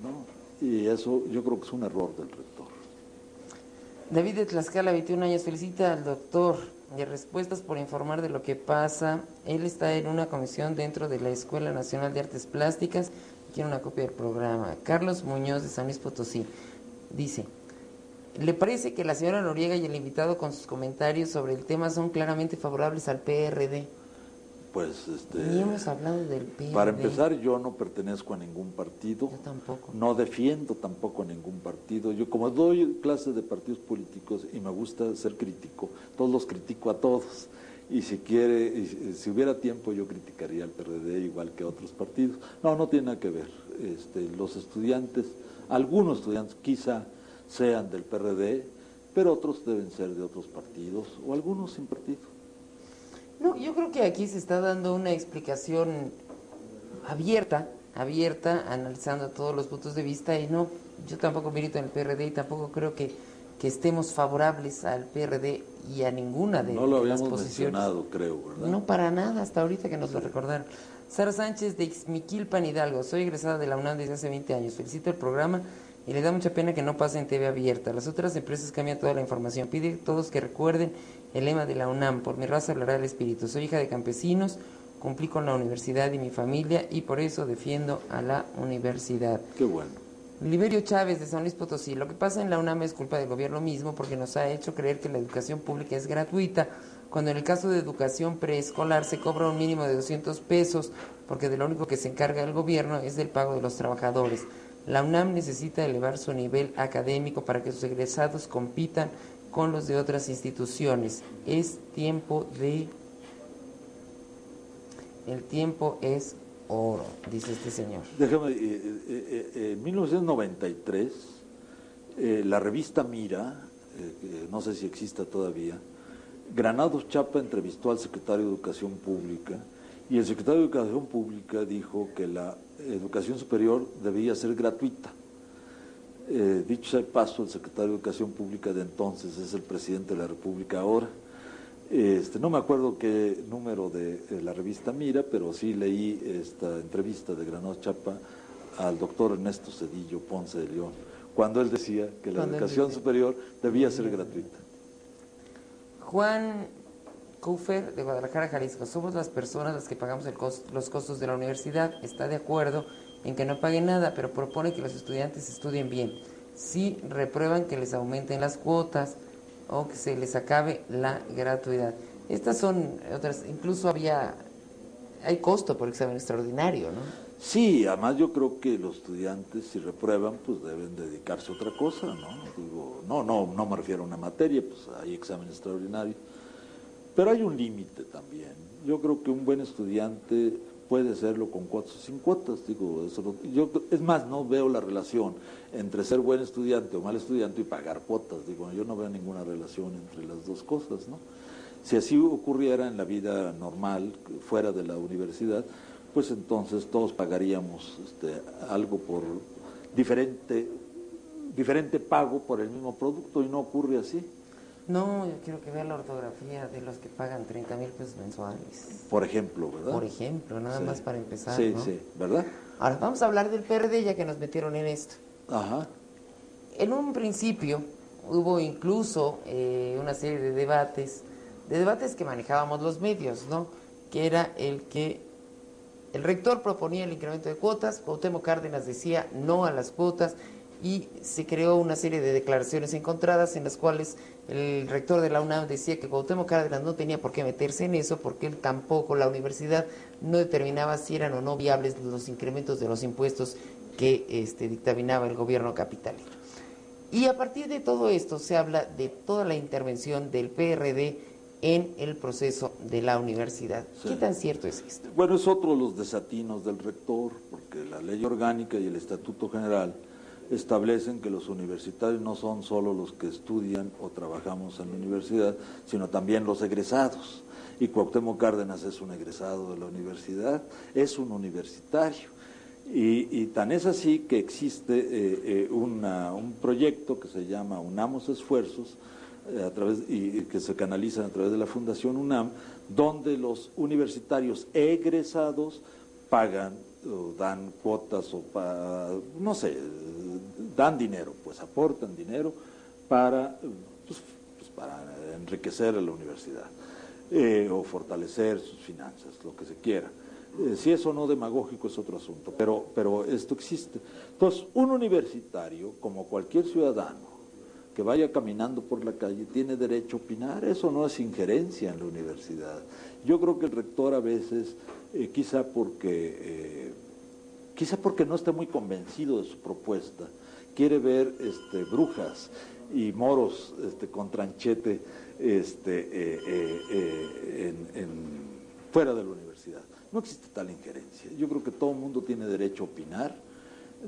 Speaker 3: ¿no? Y eso yo creo que es un error del rector.
Speaker 2: David de Tlaxcala, 21 años, felicita al doctor y respuestas por informar de lo que pasa. Él está en una comisión dentro de la Escuela Nacional de Artes Plásticas. Quiere una copia del programa. Carlos Muñoz de San Luis Potosí dice: ¿le parece que la señora Noriega y el invitado con sus comentarios sobre el tema son claramente favorables al PRD?
Speaker 3: Pues,
Speaker 2: Ni hemos hablado del PRD.
Speaker 3: Para empezar, yo no pertenezco a ningún partido.
Speaker 2: Yo tampoco.
Speaker 3: No defiendo tampoco a ningún partido. Yo, como doy clases de partidos políticos y me gusta ser crítico, todos los critico a todos. Y si hubiera tiempo, yo criticaría al PRD igual que a otros partidos. No tiene nada que ver. Los estudiantes, algunos estudiantes quizá sean del PRD, pero otros deben ser de otros partidos o algunos sin partido.
Speaker 2: No, yo creo que aquí se está dando una explicación abierta, analizando todos los puntos de vista, y no, yo tampoco milito en el PRD y tampoco creo que estemos favorables al PRD y a ninguna de las posiciones.
Speaker 3: No lo habíamos mencionado, creo, ¿verdad?
Speaker 2: No, para nada, hasta ahorita que nos lo recordaron. Sara Sánchez de Ixmiquilpan, Hidalgo. Soy egresada de la UNAM desde hace 20 años. Felicito el programa y le da mucha pena que no pase en TV abierta. Las otras empresas cambian toda la información. Pide a todos que recuerden el lema de la UNAM: por mi raza hablará el espíritu. Soy hija de campesinos, cumplí con la universidad y mi familia y por eso defiendo a la universidad.
Speaker 3: Qué bueno.
Speaker 2: Liberio Chávez de San Luis Potosí. Lo que pasa en la UNAM es culpa del gobierno mismo porque nos ha hecho creer que la educación pública es gratuita, cuando en el caso de educación preescolar se cobra un mínimo de 200 pesos porque de lo único que se encarga el gobierno es del pago de los trabajadores. La UNAM necesita elevar su nivel académico para que sus egresados compitan con los de otras instituciones. Es tiempo de... El tiempo es oro, dice este señor.
Speaker 3: Déjame, en 1993, la revista Mira, no sé si exista todavía, Granados Chapa entrevistó al secretario de Educación Pública y el secretario de Educación Pública dijo que la educación superior debía ser gratuita. Dicho sea de paso, el secretario de Educación Pública de entonces es el presidente de la República ahora. No me acuerdo qué número de la revista Mira, pero sí leí esta entrevista de Granados Chapa al doctor Ernesto Zedillo Ponce de León, cuando él decía que la educación superior debía ser gratuita.
Speaker 2: Juan Kufer de Guadalajara, Jalisco. Somos las personas las que pagamos los costos de la universidad. Está de acuerdo en que no paguen nada, pero propone que los estudiantes estudien bien. Si reprueban, que les aumenten las cuotas o que se les acabe la gratuidad. Estas son otras, incluso hay costo por examen extraordinario, ¿no?
Speaker 3: Sí, además yo creo que los estudiantes, si reprueban, pues deben dedicarse a otra cosa, ¿no? Digo, no me refiero a una materia, pues hay exámenes extraordinarios, pero hay un límite también. Yo creo que un buen estudiante puede hacerlo con cuotas o sin cuotas, digo, es más, no veo la relación entre ser buen estudiante o mal estudiante y pagar cuotas, digo, yo no veo ninguna relación entre las dos cosas, ¿no? Si así ocurriera en la vida normal, fuera de la universidad, pues entonces todos pagaríamos algo por diferente pago por el mismo producto, y no ocurre así.
Speaker 2: No, yo quiero que vea la ortografía de los que pagan 30,000 pesos mensuales.
Speaker 3: Por ejemplo, ¿verdad?
Speaker 2: Por ejemplo, nada más para empezar,
Speaker 3: Sí,
Speaker 2: ¿no?
Speaker 3: sí, ¿verdad?
Speaker 2: Ahora, vamos a hablar del PRD ya que nos metieron en esto.
Speaker 3: Ajá.
Speaker 2: En un principio hubo incluso una serie de debates que manejábamos los medios, ¿no? Que era el que el rector proponía el incremento de cuotas, Cuauhtémoc Cárdenas decía no a las cuotas, y se creó una serie de declaraciones encontradas en las cuales el rector de la UNAM decía que Cuauhtémoc Cárdenas no tenía por qué meterse en eso porque él tampoco, la universidad, no determinaba si eran o no viables los incrementos de los impuestos que dictaminaba el gobierno capitalino. Y a partir de todo esto se habla de toda la intervención del PRD en el proceso de la universidad. Sí. ¿Qué tan cierto es esto?
Speaker 3: Bueno, es otro de los desatinos del rector, porque la ley orgánica y el estatuto general establecen que los universitarios no son solo los que estudian o trabajamos en la universidad, sino también los egresados. Y Cuauhtémoc Cárdenas es un egresado de la universidad, es un universitario. Y tan es así que existe un proyecto que se llama Unamos Esfuerzos, y que se canalizan a través de la Fundación UNAM, donde los universitarios egresados pagan o dan cuotas o no sé, dan dinero, pues aportan dinero para enriquecer a la universidad o fortalecer sus finanzas, lo que se quiera. Si es o no demagógico es otro asunto, pero esto existe. Entonces, un universitario, como cualquier ciudadano que vaya caminando por la calle, tiene derecho a opinar. Eso no es injerencia en la universidad. Yo creo que el rector a veces, quizá porque no esté muy convencido de su propuesta, quiere ver brujas y moros con tranchete fuera de la universidad. No existe tal injerencia. Yo creo que todo el mundo tiene derecho a opinar,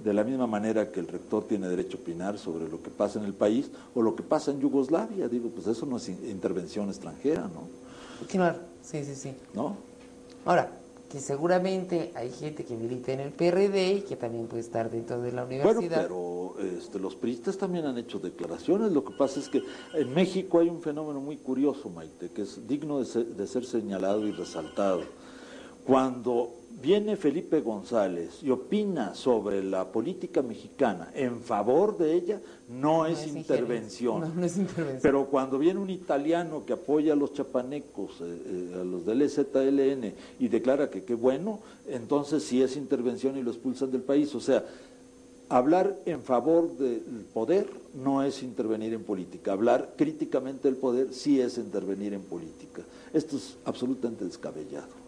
Speaker 3: de la misma manera que el rector tiene derecho a opinar sobre lo que pasa en el país o lo que pasa en Yugoslavia. Digo, pues eso no es intervención extranjera, ¿no?
Speaker 2: Claro, sí.
Speaker 3: ¿No?
Speaker 2: Ahora, que seguramente hay gente que milita en el PRD y que también puede estar dentro de la universidad.
Speaker 3: Bueno, pero los priistas también han hecho declaraciones. Lo que pasa es que en México hay un fenómeno muy curioso, Maite, que es digno de ser señalado y resaltado. Cuando viene Felipe González y opina sobre la política mexicana en favor de ella, no es intervención.
Speaker 2: No es intervención.
Speaker 3: Pero cuando viene un italiano que apoya a los chapanecos, a los del EZLN, y declara que qué bueno, entonces sí es intervención y lo expulsan del país. O sea, hablar en favor del poder no es intervenir en política. Hablar críticamente del poder sí es intervenir en política. Esto es absolutamente descabellado.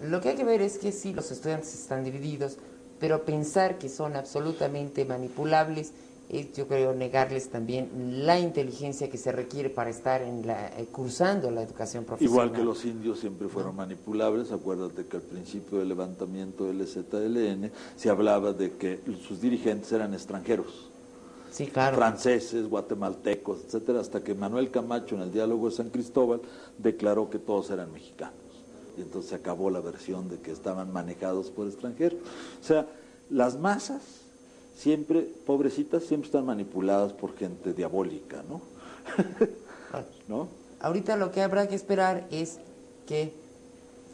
Speaker 2: Lo que hay que ver es que sí, los estudiantes están divididos, pero pensar que son absolutamente manipulables es, yo creo, negarles también la inteligencia que se requiere para estar cursando la educación profesional.
Speaker 3: Igual que los indios siempre fueron manipulables. Acuérdate que al principio del levantamiento del EZLN se hablaba de que sus dirigentes eran extranjeros.
Speaker 2: Sí, claro.
Speaker 3: Franceses, guatemaltecos, etcétera, hasta que Manuel Camacho en el diálogo de San Cristóbal declaró que todos eran mexicanos. Y entonces se acabó la versión de que estaban manejados por extranjeros. O sea, las masas siempre, pobrecitas, siempre están manipuladas por gente diabólica, ¿no? ¿No?
Speaker 2: Ahorita lo que habrá que esperar es que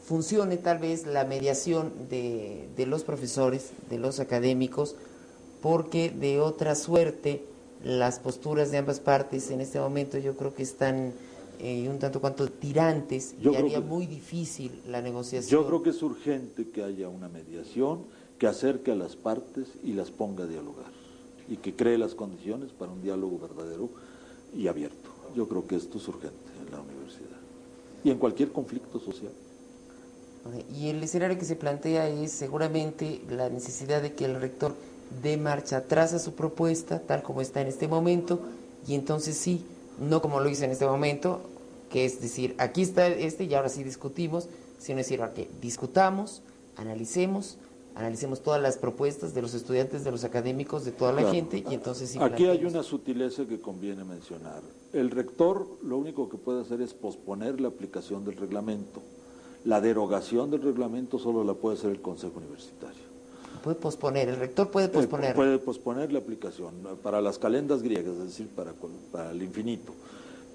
Speaker 2: funcione tal vez la mediación de los profesores, de los académicos, porque de otra suerte las posturas de ambas partes en este momento yo creo que están un tanto cuanto tirantes y haría muy difícil la negociación.
Speaker 3: Yo creo que es urgente que haya una mediación que acerque a las partes y las ponga a dialogar y que cree las condiciones para un diálogo verdadero y abierto. Yo creo que esto es urgente en la universidad y en cualquier conflicto social.
Speaker 2: Y el escenario que se plantea es seguramente la necesidad de que el rector dé marcha atrás a su propuesta, tal como está en este momento, y entonces sí, no como lo hizo en este momento, que es decir, aquí está y ahora sí discutimos, sino decir, que discutamos, analicemos todas las propuestas de los estudiantes, de los académicos, de toda la gente, y entonces sí
Speaker 3: aquí hay
Speaker 2: planteemos.
Speaker 3: una sutileza que conviene mencionar. El rector lo único que puede hacer es posponer la aplicación del reglamento. La derogación del reglamento solo la puede hacer el Consejo Universitario.
Speaker 2: Puede posponer, el rector puede posponer.
Speaker 3: Puede posponer la aplicación para las calendas griegas, es decir, para el infinito.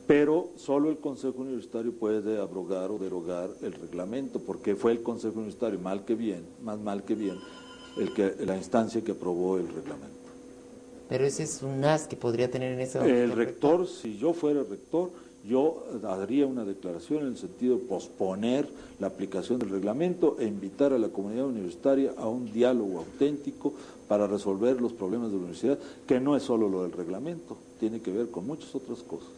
Speaker 3: Pero solo el Consejo Universitario puede abrogar o derogar el reglamento, porque fue el Consejo Universitario, más mal que bien, la instancia que aprobó el reglamento.
Speaker 2: Pero ese es un as que podría tener en ese momento.
Speaker 3: El rector, si yo fuera rector, yo daría una declaración en el sentido de posponer la aplicación del reglamento e invitar a la comunidad universitaria a un diálogo auténtico para resolver los problemas de la universidad, que no es solo lo del reglamento, tiene que ver con muchas otras cosas.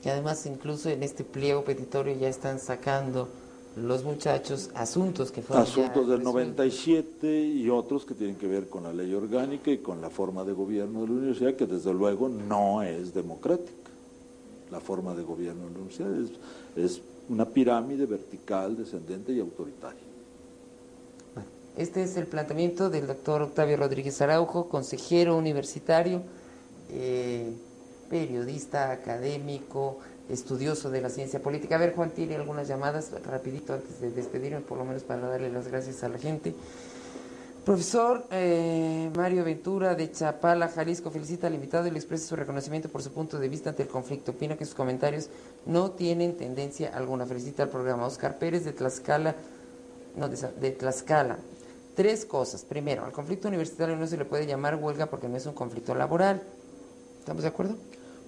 Speaker 2: Y además incluso en este pliego petitorio ya están sacando los muchachos asuntos que fueron
Speaker 3: Asuntos
Speaker 2: ya
Speaker 3: del 97 y otros que tienen que ver con la ley orgánica y con la forma de gobierno de la universidad, que desde luego no es democrática. La forma de gobierno de la universidad es una pirámide vertical, descendente y autoritaria.
Speaker 2: Bueno, este es el planteamiento del doctor Octavio Rodríguez Araujo, consejero universitario, periodista, académico, estudioso de la ciencia política. A ver, Juan, tiene algunas llamadas, rapidito antes de despedirme, por lo menos para darle las gracias a la gente. Profesor Mario Ventura de Chapala, Jalisco, felicita al invitado y le expresa su reconocimiento por su punto de vista ante el conflicto. Opina que sus comentarios no tienen tendencia alguna. Felicita al programa. Oscar Pérez de Tlaxcala, de Tlaxcala. 3 cosas. Primero, al conflicto universitario no se le puede llamar huelga porque no es un conflicto laboral. ¿Estamos de acuerdo?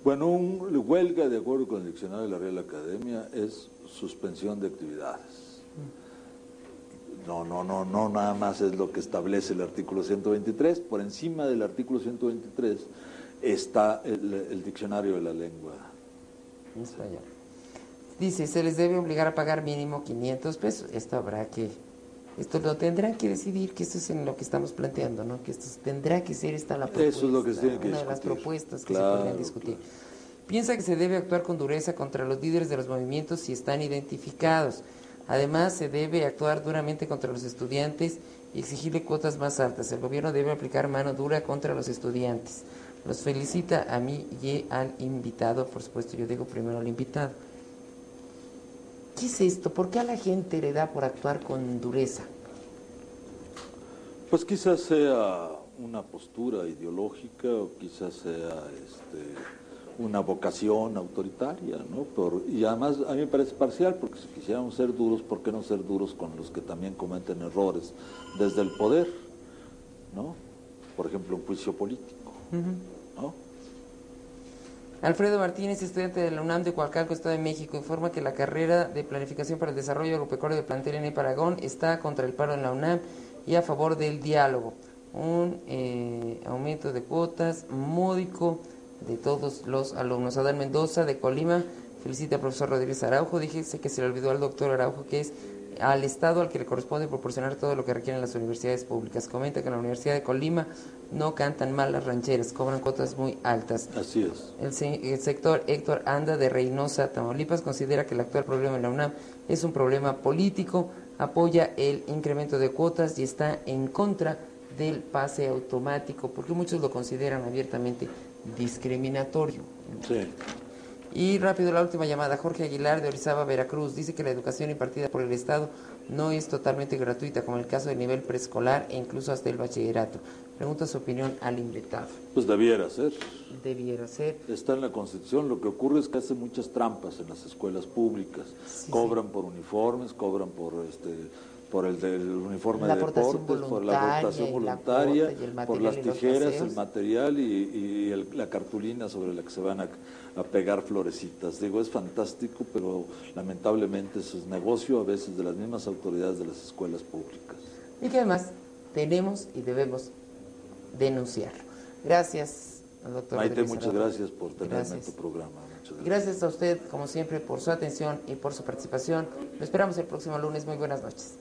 Speaker 3: Bueno, una huelga, de acuerdo con el diccionario de la Real Academia, es suspensión de actividades. No, nada más es lo que establece el artículo 123. Por encima del artículo 123 está el diccionario de la lengua.
Speaker 2: En español. Dice, se les debe obligar a pagar mínimo 500 pesos. Esto lo tendrán que decidir, que esto es en lo que estamos planteando, ¿no? Que esto tendrá que ser esta la propuesta.
Speaker 3: Eso es lo que se tiene que
Speaker 2: una
Speaker 3: discutir.
Speaker 2: de las propuestas que se podrían discutir. Claro. Piensa que se debe actuar con dureza contra los líderes de los movimientos si están identificados. Además, se debe actuar duramente contra los estudiantes y exigirle cuotas más altas. El gobierno debe aplicar mano dura contra los estudiantes. Los felicita a mí y al invitado. Por supuesto, yo digo primero al invitado. ¿Qué es esto? ¿Por qué a la gente le da por actuar con dureza?
Speaker 3: Pues quizás sea una postura ideológica o quizás sea una vocación autoritaria, ¿no? Y además a mí me parece parcial, porque si quisiéramos ser duros, ¿por qué no ser duros con los que también cometen errores desde el poder, ¿no? Por ejemplo, un juicio político, ¿no?
Speaker 2: Alfredo Martínez, estudiante de la UNAM de Coacalco, Estado de México, informa que la carrera de Planificación para el Desarrollo Agropecuario de Plantel en Paragón está contra el paro en la UNAM y a favor del diálogo. Un aumento de cuotas módico de todos los alumnos. Adán Mendoza de Colima felicita al profesor Rodríguez Araujo. Sé que se le olvidó al doctor Araujo que es al Estado al que le corresponde proporcionar todo lo que requieren las universidades públicas. Comenta que en la Universidad de Colima no cantan mal las rancheras, cobran cuotas muy altas.
Speaker 3: Así es.
Speaker 2: El sector Héctor Anda de Reynosa, Tamaulipas, considera que el actual problema en la UNAM es un problema político, apoya el incremento de cuotas y está en contra del pase automático, porque muchos lo consideran abiertamente discriminatorio.
Speaker 3: Sí.
Speaker 2: Y rápido la última llamada. Jorge Aguilar de Orizaba, Veracruz, dice que la educación impartida por el Estado no es totalmente gratuita, como en el caso del nivel preescolar e incluso hasta el bachillerato. Pregunta su opinión al invitado.
Speaker 3: Pues debiera ser.
Speaker 2: Debiera ser.
Speaker 3: Está en la Constitución. Lo que ocurre es que hacen muchas trampas en las escuelas públicas. Cobran por uniformes, cobran por el uniforme de deportes, por la aportación voluntaria, por las tijeras, el material y la cartulina sobre la que se van a pegar florecitas. Digo, es fantástico, pero lamentablemente eso es negocio a veces de las mismas autoridades de las escuelas públicas.
Speaker 2: Y que además tenemos y debemos denunciarlo. Gracias, al doctor
Speaker 3: Maite,
Speaker 2: Rodríguez
Speaker 3: muchas
Speaker 2: Serrano.
Speaker 3: gracias por tenerme en tu programa. Muchas gracias.
Speaker 2: Gracias a usted, como siempre, por su atención y por su participación. Lo esperamos el próximo lunes. Muy buenas noches.